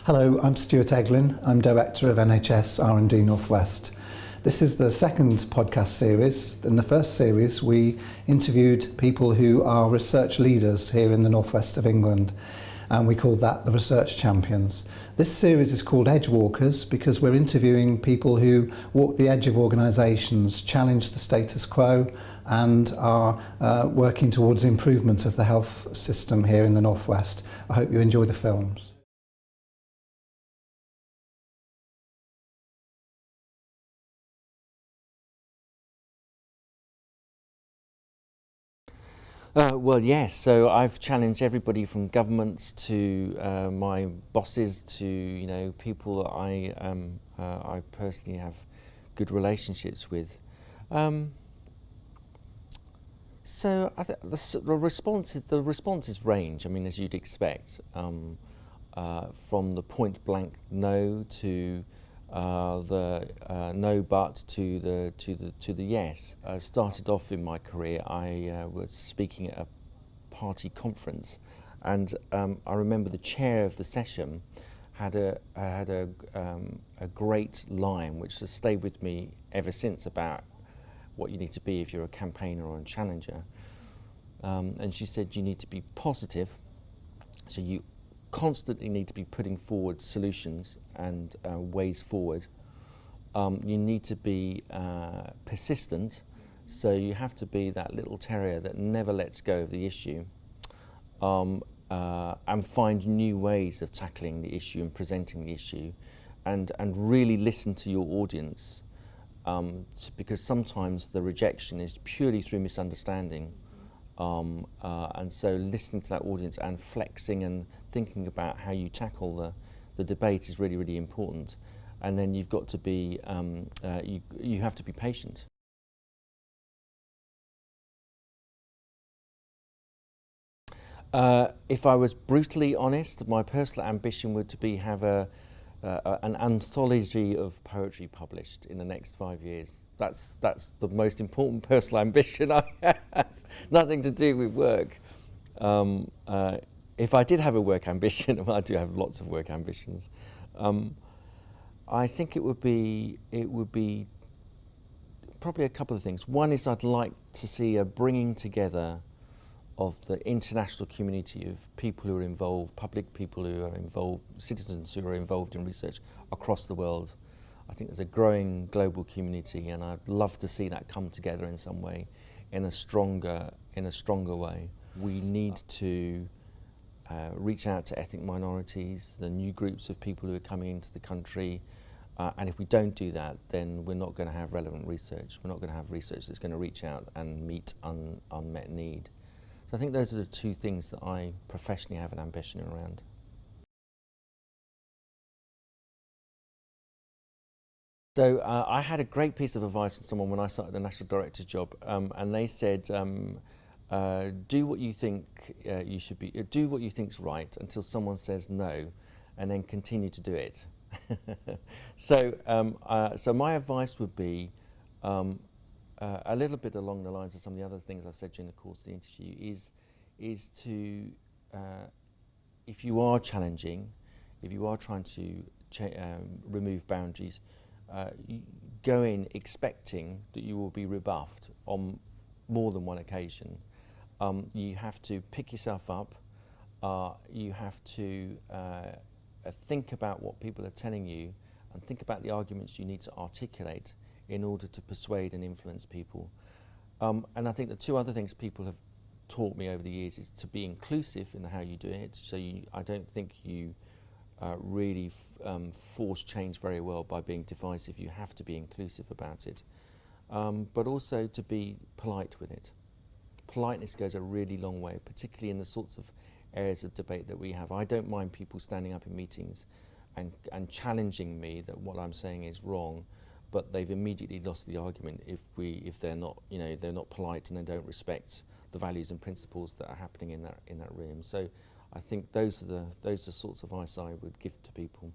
Hello, I'm Stuart Eglin. I'm Director of NHS R&D Northwest. This is the second podcast series. In the first series, we interviewed people who are research leaders here in the northwest of England, and we called that the Research Champions. This series is called Edge Walkers because we're interviewing people who walk the edge of organisations, challenge the status quo, and are working towards improvement of the health system here in the northwest. I hope you enjoy the films. Well, yes. So I've challenged everybody from governments to my bosses to people that I personally have good relationships with. So I think the responses range. I mean, as you'd expect, from the point blank no to the no but to the yes. Started off in my career, I was speaking at a party conference, and I remember the chair of the session had a great line which has stayed with me ever since about what you need to be if you're a campaigner or a challenger. And she said you need to be positive, so you constantly need to be putting forward solutions and ways forward. You need to be persistent, so you have to be that little terrier that never lets go of the issue, and find new ways of tackling the issue and presenting the issue, and really listen to your audience, because sometimes the rejection is purely through misunderstanding. And so listening to that audience and flexing and thinking about how you tackle the debate is really, really important. And then you've got to be, you have to be patient. If I was brutally honest, my personal ambition would be have an anthology of poetry published in the next 5 years. That's the most important personal ambition I have. Nothing to do with work. If I did have a work ambition, well, I do have lots of work ambitions. I think it would be probably a couple of things. One is I'd like to see a bringing together of the international community of people who are involved, public people who are involved, citizens who are involved in research across the world. I think there's a growing global community, and I'd love to see that come together in some way, in a stronger way. We need to reach out to ethnic minorities, the new groups of people who are coming into the country, and if we don't do that, then we're not going to have relevant research. We're not going to have research that's going to reach out and meet unmet need. So I think those are the two things that I professionally have an ambition around. So I had a great piece of advice from someone when I started the national director job, and they said, do what you think you should be, do what you think's right until someone says no, and then continue to do it. So my advice would be a little bit along the lines of some of the other things I've said during the course of the interview, is to, if you are challenging, if you are trying to remove boundaries, go in expecting that you will be rebuffed on more than one occasion. You have to pick yourself up. You have to think about what people are telling you, and think about the arguments you need to articulate in order to persuade and influence people. And I think the two other things people have taught me over the years is to be inclusive in how you do it. So I don't think you really force change very well by being divisive. You have to be inclusive about it, but also to be polite with it. Politeness goes a really long way, particularly in the sorts of areas of debate that we have. I don't mind people standing up in meetings and challenging me that what I'm saying is wrong, but they've immediately lost the argument if they're not they're not polite and they don't respect the values and principles that are happening in that room. So I think those are sorts of advice I would give to people.